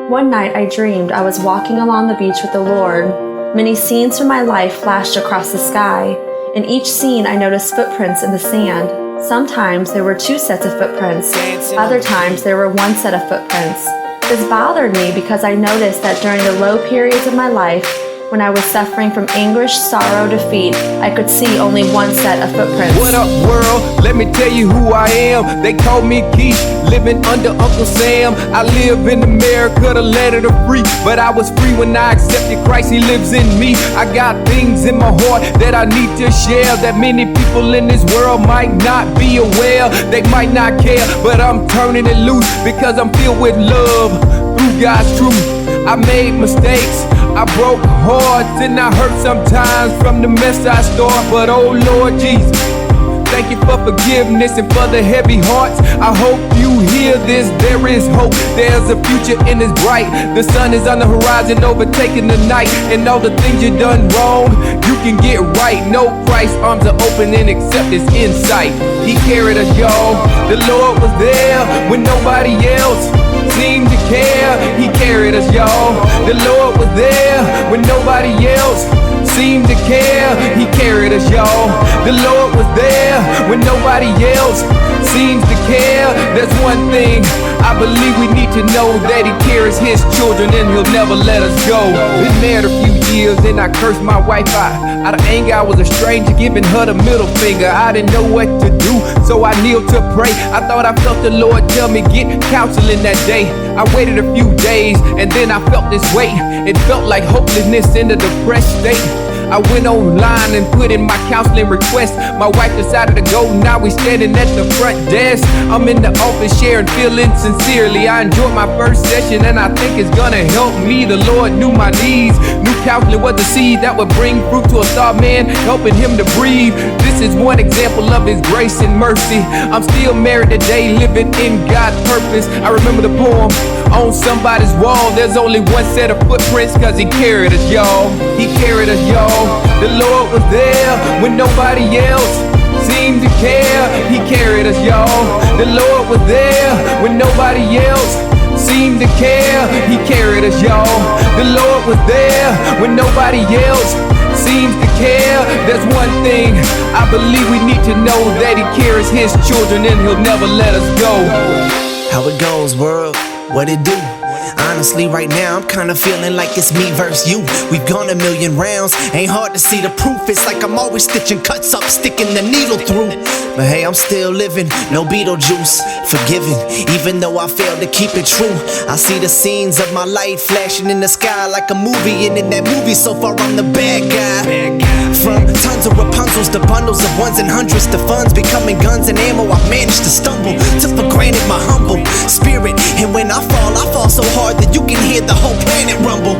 One night I dreamed I was walking along the beach with the Lord. Many scenes from my life flashed across the sky. In each scene I noticed footprints in the sand. Sometimes there were 2 sets of footprints. Other times there were 1 set of footprints. This bothered me because I noticed that during the low periods of my life, when I was suffering from anguish, sorrow, defeat, I could see only 1 set of footprints. What up, world? Let me tell you who I am. They call me KIESH, living under Uncle Sam. I live in America, the land of the free. But I was free when I accepted Christ, He lives in me. I got things in my heart that I need to share, that many people in this world might not be aware. They might not care, but I'm turning it loose because I'm filled with love through God's truth. I made mistakes, I broke hearts, and I hurt sometimes from the mess I start. But oh Lord Jesus, thank you for forgiveness and for the heavy hearts. I hope you hear this. There is hope, there's a future and it's bright. The sun is on the horizon, overtaking the night. And all the things you done wrong, you can get right. No Christ, arms are open and accept His insight. He carried us, y'all. The Lord was there when nobody else seemed to care. He carried us, y'all. The Lord was there when nobody else seemed to care. He carried us, y'all. The Lord was there when nobody else seems to care. There's one thing I believe we need to know, that He carries His children and He'll never let us go. Been married a few years and I cursed my wife out of anger. I was a stranger, giving her the middle finger. I didn't know what to do, so I kneeled to pray. I thought I felt the Lord tell me get counseling that day. I waited a few days and then I felt this weight. It felt like hopelessness in a depressed state. I went online and put in my counseling request. My wife decided to go, now we standing at the front desk. I'm in the office sharing feelings sincerely. I enjoyed my first session and I think it's gonna help me. The Lord knew my needs. Knew counseling was the seed that would bring fruit to a starved man, helping him to breathe. This is one example of His grace and mercy. I'm still married today, living in God's purpose. I remember the poem on somebody's wall. There's only 1 set of footprints, cause He carried us, y'all. He carried us, y'all. The Lord was there when nobody else seemed to care. He carried us, y'all. The Lord was there when nobody else seemed to care. He carried us, y'all. The Lord was there when nobody else seems to care. There's one thing I believe we need to know, that He carries His children and He'll never let us go. How it goes, world? What it do? Honestly, right now, I'm kinda feeling like it's me versus you. We've gone a million rounds, ain't hard to see the proof. It's like I'm always stitching cuts up, sticking the needle through. But hey, I'm still living, no Beetlejuice, forgiven, even though I failed to keep it true. I see the scenes of my life flashing in the sky like a movie, and in that movie so far I'm the bad guy. From tons of Rapunzels to bundles of ones and hundreds to funds becoming guns and ammo, I managed to stumble, took for granted my humble spirit. And when I fall so hard that you can hear the whole planet rumble.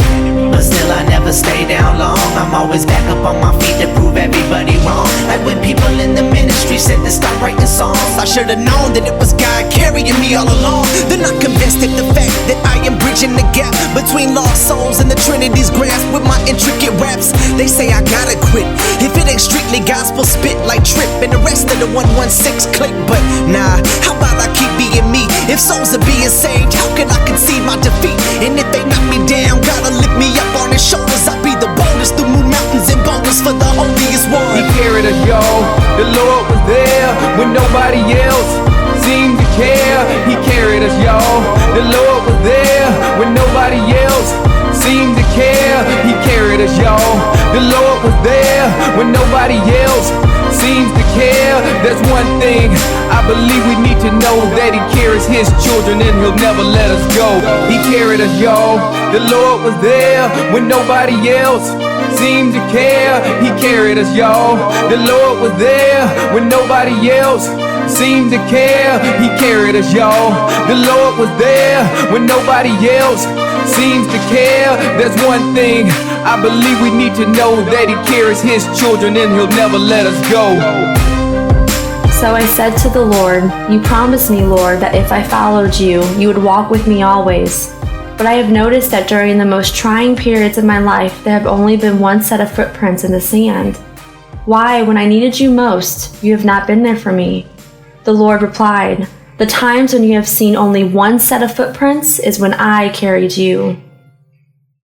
But still I never stay down long. I'm always back up on my feet to prove everybody wrong. Like when people in the ministry said to stop writing songs, I should've known that it was God carrying me all along. They're not convinced at the fact that I am bridging the gap between lost souls and the Trinity's grasp with my intricate raps. They say I gotta quit if it ain't strictly gospel spit like Trip and the rest of the 116 click. But nah, how about I keep being me? If souls are being saved, how can I concede my defeat? And if they knock me down, gotta lift me up on His shoulders. I'll be the boldest to move mountains and boulders for the holiest one. He carried us, y'all. The Lord was there when nobody else seemed to care. He carried us, y'all. The Lord was there when nobody else seemed to care. He carried us, y'all. The Lord was there when nobody else seems to care. There's one thing I believe we need to know, that He carries His children and He'll never let us go. He carried us, y'all. The Lord was there when nobody else seemed to care. He carried us, y'all. The Lord was there when nobody else seemed to care. He carried us, y'all. The Lord was there when nobody else seems to care. There's one thing I believe we need to know, that He carries His children and He'll never let us go. So I said to the Lord, "You promised me, Lord, that if I followed you, you would walk with me always. But I have noticed that during the most trying periods of my life, there have only been 1 set of footprints in the sand. Why, when I needed you most, you have not been there for me?" The Lord replied, The times when you have seen only one set of footprints is when I carried you.